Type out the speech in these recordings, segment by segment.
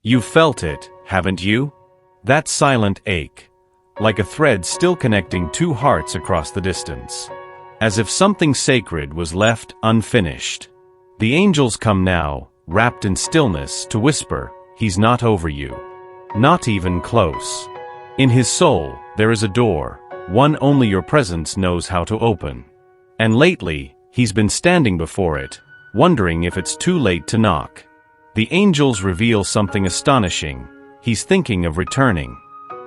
You've felt it, haven't you? That silent ache. Like a thread still connecting two hearts across the distance. As if something sacred was left unfinished. The angels come now, wrapped in stillness, to whisper, he's not over you. Not even close. In his soul, there is a door, one only your presence knows how to open. And lately, he's been standing before it, wondering if it's too late to knock. The angels reveal something astonishing. He's thinking of returning.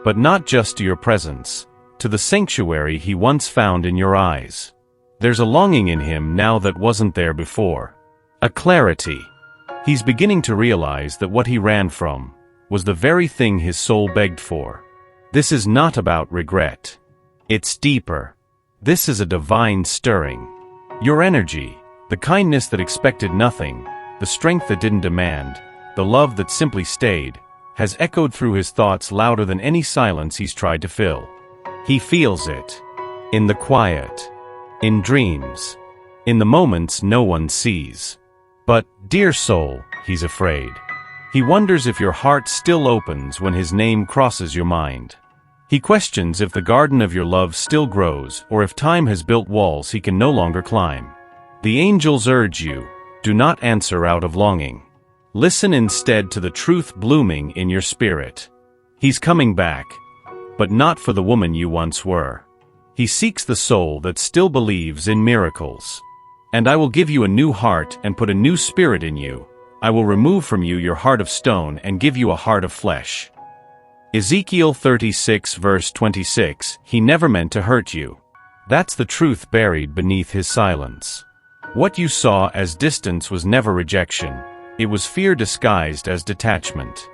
But not just to your presence, to the sanctuary he once found in your eyes. There's a longing in him now that wasn't there before. A clarity. He's beginning to realize that what he ran from was the very thing his soul begged for. This is not about regret. It's deeper. This is a divine stirring. Your energy, the kindness that expected nothing, the strength that didn't demand, the love that simply stayed, has echoed through his thoughts louder than any silence he's tried to fill. He feels it. In the quiet. In dreams. In the moments no one sees. But, dear soul, he's afraid. He wonders if your heart still opens when his name crosses your mind. He questions if the garden of your love still grows, or if time has built walls he can no longer climb. The angels urge you, do not answer out of longing. Listen instead to the truth blooming in your spirit. He's coming back, but not for the woman you once were. He seeks the soul that still believes in miracles. And I will give you a new heart and put a new spirit in you. I will remove from you your heart of stone and give you a heart of flesh. Ezekiel 36 verse 26, he never meant to hurt you. That's the truth buried beneath his silence. What you saw as distance was never rejection. It was fear disguised as detachment.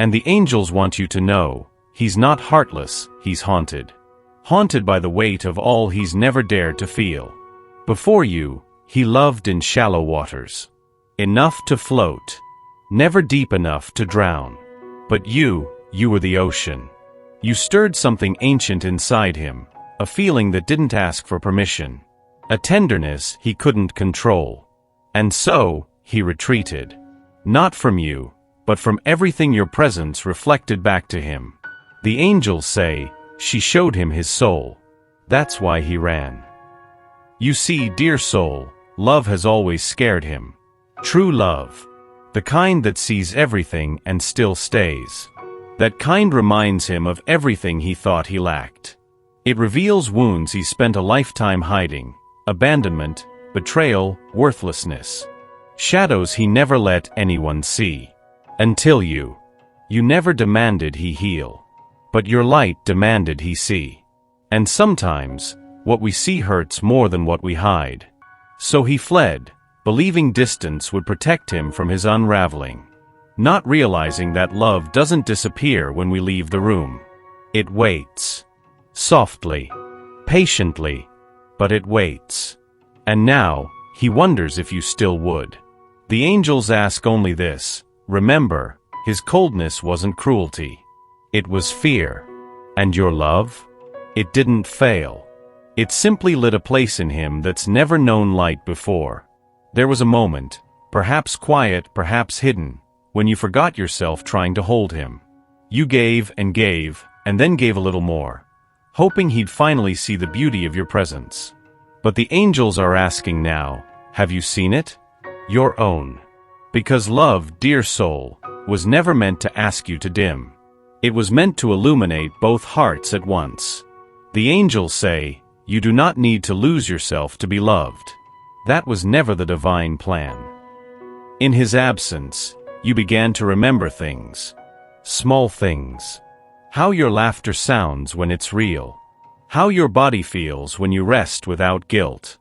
And the angels want you to know, he's not heartless, he's haunted. Haunted by the weight of all he's never dared to feel. Before you, he loved in shallow waters. Enough to float. Never deep enough to drown. But you were the ocean. You stirred something ancient inside him, a feeling that didn't ask for permission. A tenderness he couldn't control. And so, he retreated. Not from you, but from everything your presence reflected back to him. The angels say, she showed him his soul. That's why he ran. You see, dear soul, love has always scared him. True love. The kind that sees everything and still stays. That kind reminds him of everything he thought he lacked. It reveals wounds he spent a lifetime hiding. Abandonment, betrayal, worthlessness. Shadows he never let anyone see. Until you. You never demanded he heal. But your light demanded he see. And sometimes, what we see hurts more than what we hide. So he fled, believing distance would protect him from his unraveling. Not realizing that love doesn't disappear when we leave the room. It waits. Softly. Patiently. But it waits. And now, he wonders if you still would. The angels ask only this, remember, his coldness wasn't cruelty. It was fear. And your love? It didn't fail. It simply lit a place in him that's never known light before. There was a moment, perhaps quiet, perhaps hidden, when you forgot yourself trying to hold him. You gave, and then gave a little more, hoping he'd finally see the beauty of your presence. But the angels are asking now, have you seen it? Your own. Because love, dear soul, was never meant to ask you to dim. It was meant to illuminate both hearts at once. The angels say, you do not need to lose yourself to be loved. That was never the divine plan. In his absence, you began to remember things. Small things. How your laughter sounds when it's real. How your body feels when you rest without guilt.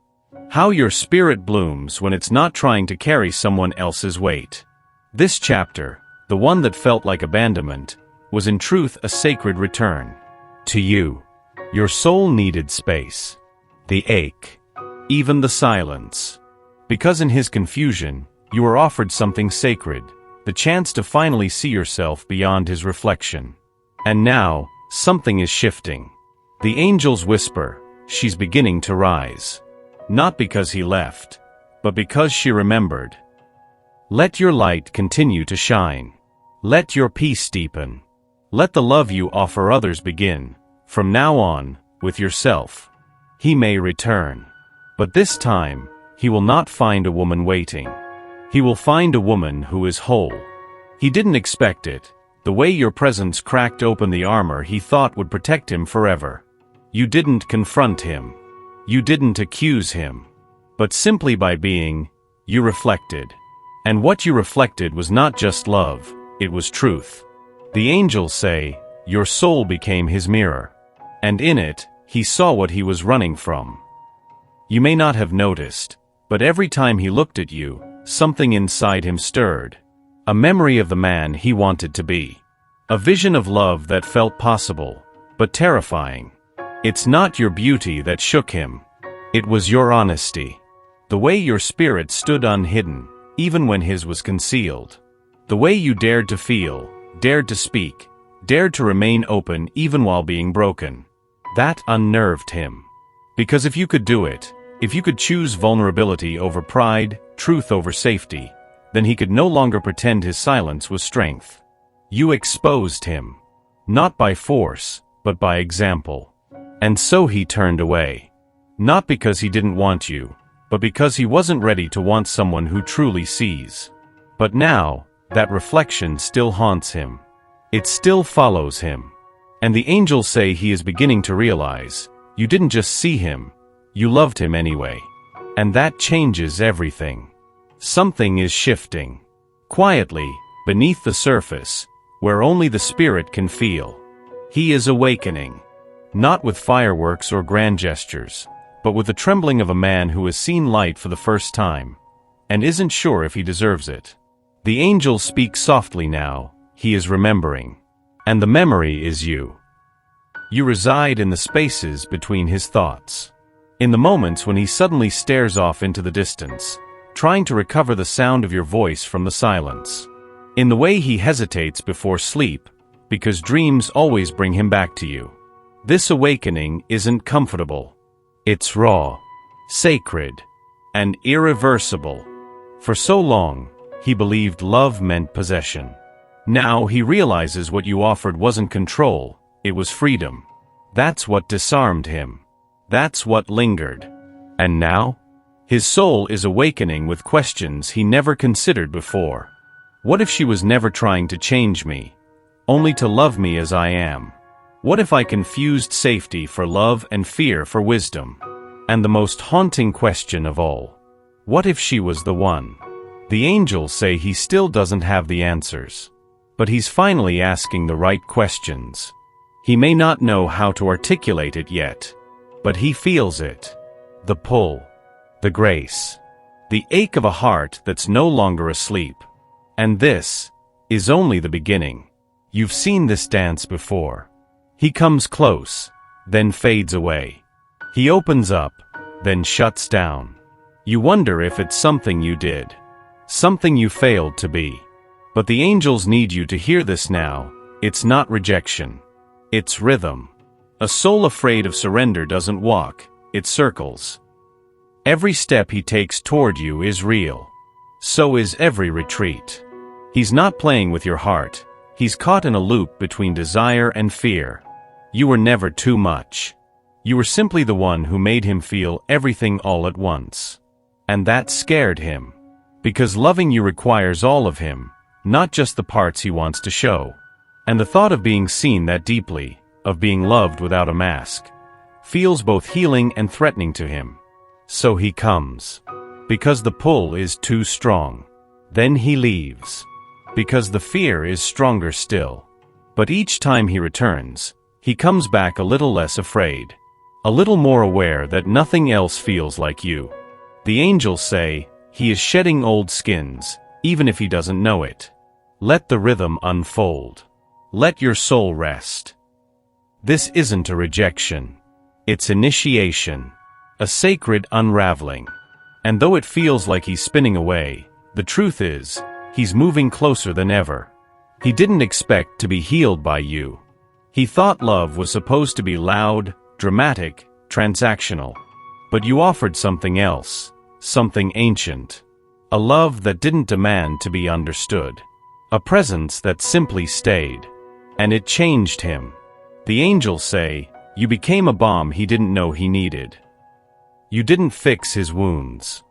How your spirit blooms when it's not trying to carry someone else's weight. This chapter, the one that felt like abandonment, was in truth a sacred return. To you. Your soul needed space. The ache. Even the silence. Because in his confusion, you were offered something sacred, the chance to finally see yourself beyond his reflection. And now, something is shifting. The angels whisper, she's beginning to rise. Not because he left, but because she remembered. Let your light continue to shine. Let your peace deepen. Let the love you offer others begin, from now on, with yourself. He may return. But this time, he will not find a woman waiting. He will find a woman who is whole. He didn't expect it, the way your presence cracked open the armor he thought would protect him forever. You didn't confront him. You didn't accuse him. But simply by being, you reflected. And what you reflected was not just love, it was truth. The angels say, your soul became his mirror. And in it, he saw what he was running from. You may not have noticed, but every time he looked at you, something inside him stirred. A memory of the man he wanted to be. A vision of love that felt possible, but terrifying. It's not your beauty that shook him. It was your honesty. The way your spirit stood unhidden, even when his was concealed. The way you dared to feel, dared to speak, dared to remain open even while being broken. That unnerved him. Because if you could do it, if you could choose vulnerability over pride, truth over safety, then he could no longer pretend his silence was strength. You exposed him. Not by force, but by example. And so he turned away. Not because he didn't want you, but because he wasn't ready to want someone who truly sees. But now, that reflection still haunts him. It still follows him. And the angels say he is beginning to realize, you didn't just see him, you loved him anyway. And that changes everything. Something is shifting. Quietly, beneath the surface, where only the spirit can feel. He is awakening. Not with fireworks or grand gestures, but with the trembling of a man who has seen light for the first time, and isn't sure if he deserves it. The angels speak softly now, he is remembering. And the memory is you. You reside in the spaces between his thoughts. In the moments when he suddenly stares off into the distance, trying to recover the sound of your voice from the silence. In the way he hesitates before sleep, because dreams always bring him back to you. This awakening isn't comfortable. It's raw, sacred, and irreversible. For so long, he believed love meant possession. Now he realizes what you offered wasn't control, it was freedom. That's what disarmed him. That's what lingered. And now? His soul is awakening with questions he never considered before. What if she was never trying to change me, only to love me as I am? What if I confused safety for love and fear for wisdom? And the most haunting question of all, what if she was the one? The angels say he still doesn't have the answers. But he's finally asking the right questions. He may not know how to articulate it yet, but he feels it. The pull, the grace, the ache of a heart that's no longer asleep. And this is only the beginning. You've seen this dance before. He comes close, then fades away. He opens up, then shuts down. You wonder if it's something you did, something you failed to be. But the angels need you to hear this now. It's not rejection. It's rhythm. A soul afraid of surrender doesn't walk, it circles. Every step he takes toward you is real. So is every retreat. He's not playing with your heart. He's caught in a loop between desire and fear. You were never too much. You were simply the one who made him feel everything all at once. And that scared him. Because loving you requires all of him, not just the parts he wants to show. And the thought of being seen that deeply, of being loved without a mask, feels both healing and threatening to him. So he comes. Because the pull is too strong. Then he leaves. Because the fear is stronger still. But each time he returns, he comes back a little less afraid. A little more aware that nothing else feels like you. The angels say, he is shedding old skins, even if he doesn't know it. Let the rhythm unfold. Let your soul rest. This isn't a rejection. It's initiation. A sacred unraveling. And though it feels like he's spinning away, the truth is, he's moving closer than ever. He didn't expect to be healed by you. He thought love was supposed to be loud, dramatic, transactional. But you offered something else, something ancient. A love that didn't demand to be understood. A presence that simply stayed. And it changed him. The angels say, you became a balm he didn't know he needed. You didn't fix his wounds.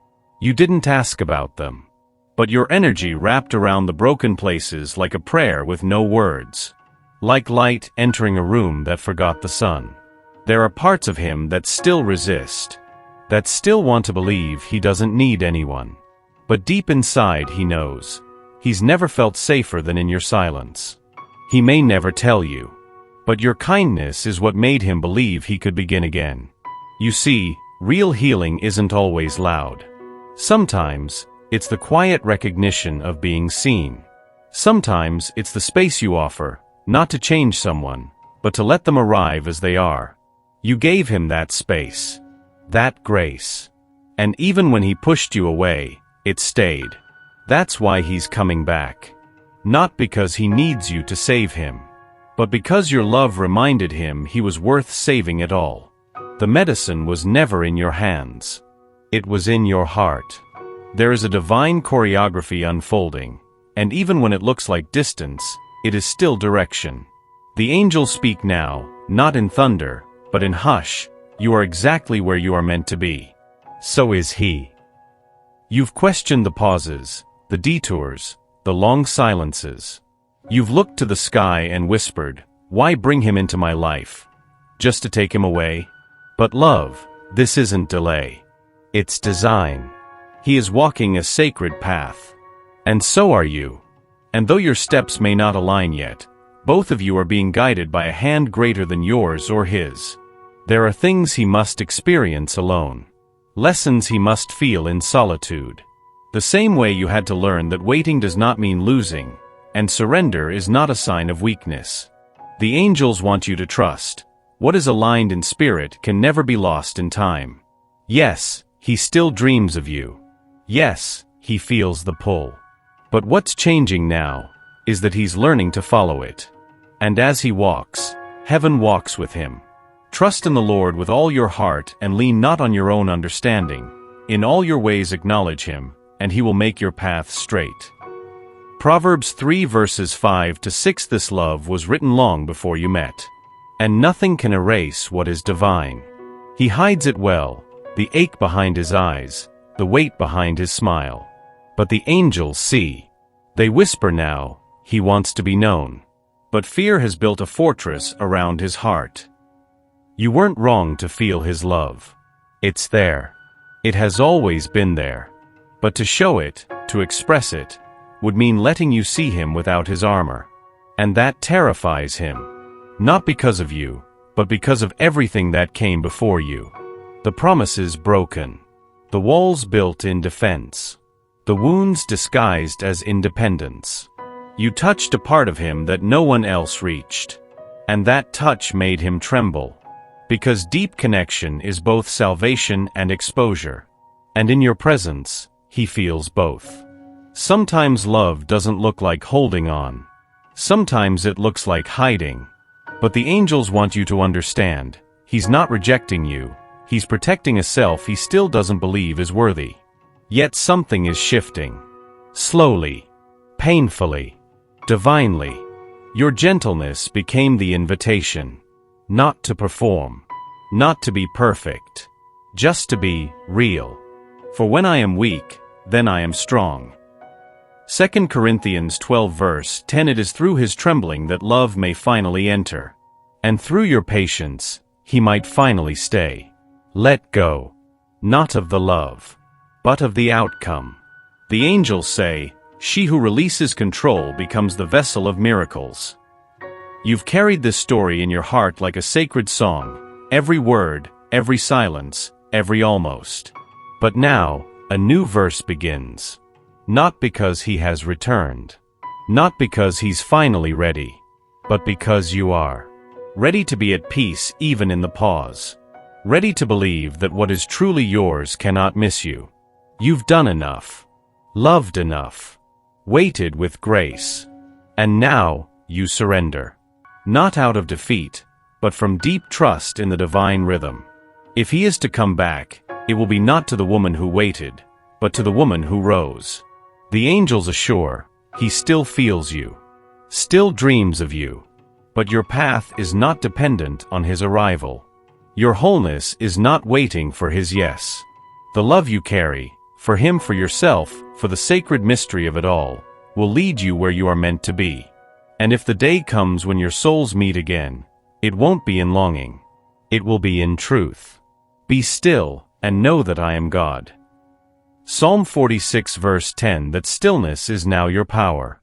You didn't ask about them. But your energy wrapped around the broken places like a prayer with no words. Like light entering a room that forgot the sun. There are parts of him that still resist. That still want to believe he doesn't need anyone. But deep inside he knows. He's never felt safer than in your silence. He may never tell you. But your kindness is what made him believe he could begin again. You see, real healing isn't always loud. Sometimes, it's the quiet recognition of being seen. Sometimes, it's the space you offer, not to change someone, but to let them arrive as they are. You gave him that space. That grace. And even when he pushed you away, it stayed. That's why he's coming back. Not because he needs you to save him, but because your love reminded him he was worth saving at all. The medicine was never in your hands. It was in your heart. There is a divine choreography unfolding, and even when it looks like distance, it is still direction. The angels speak now, not in thunder, but in hush. You are exactly where you are meant to be. So is he. You've questioned the pauses, the detours, the long silences. You've looked to the sky and whispered, why bring him into my life? Just to take him away? But love, this isn't delay. It's design. He is walking a sacred path. And so are you. And though your steps may not align yet, both of you are being guided by a hand greater than yours or his. There are things he must experience alone. Lessons he must feel in solitude. The same way you had to learn that waiting does not mean losing, and surrender is not a sign of weakness. The angels want you to trust. What is aligned in spirit can never be lost in time. Yes, he still dreams of you. Yes, he feels the pull. But what's changing now is that he's learning to follow it. And as he walks, heaven walks with him. Trust in the Lord with all your heart and lean not on your own understanding. In all your ways acknowledge him, and he will make your path straight. Proverbs 3 verses 5 to 6. This love was written long before you met. And nothing can erase what is divine. He hides it well, the ache behind his eyes, the weight behind his smile. But the angels see. They whisper now, he wants to be known. But fear has built a fortress around his heart. You weren't wrong to feel his love. It's there. It has always been there. But to show it, to express it, would mean letting you see him without his armor. And that terrifies him. Not because of you, but because of everything that came before you. The promises broken. The walls built in defense. The wounds disguised as independence. You touched a part of him that no one else reached. And that touch made him tremble. Because deep connection is both salvation and exposure. And in your presence, he feels both. Sometimes love doesn't look like holding on. Sometimes it looks like hiding. But the angels want you to understand, he's not rejecting you, he's protecting a self he still doesn't believe is worthy. Yet something is shifting. Slowly. Painfully. Divinely. Your gentleness became the invitation. Not to perform. Not to be perfect. Just to be real. For when I am weak, then I am strong. 2 Corinthians 12 verse 10. It is through his trembling that love may finally enter. And through your patience, he might finally stay. Let go. Not of the love, but of the outcome. The angels say, she who releases control becomes the vessel of miracles. You've carried this story in your heart like a sacred song, every word, every silence, every almost. But now, a new verse begins. Not because he has returned. Not because he's finally ready. But because you are. Ready to be at peace even in the pause. Ready to believe that what is truly yours cannot miss you. You've done enough. Loved enough. Waited with grace. And now, you surrender. Not out of defeat, but from deep trust in the divine rhythm. If he is to come back, it will be not to the woman who waited, but to the woman who rose. The angels assure, He still feels you, still dreams of you, but your path is not dependent on his arrival. Your wholeness is not waiting for his yes. The love you carry, for him, for yourself, for the sacred mystery of it all, will lead you where you are meant to be. And if the day comes when your souls meet again, it won't be in longing. It will be in truth. Be still, and know that I am God. Psalm 46 verse 10, that stillness is now your power.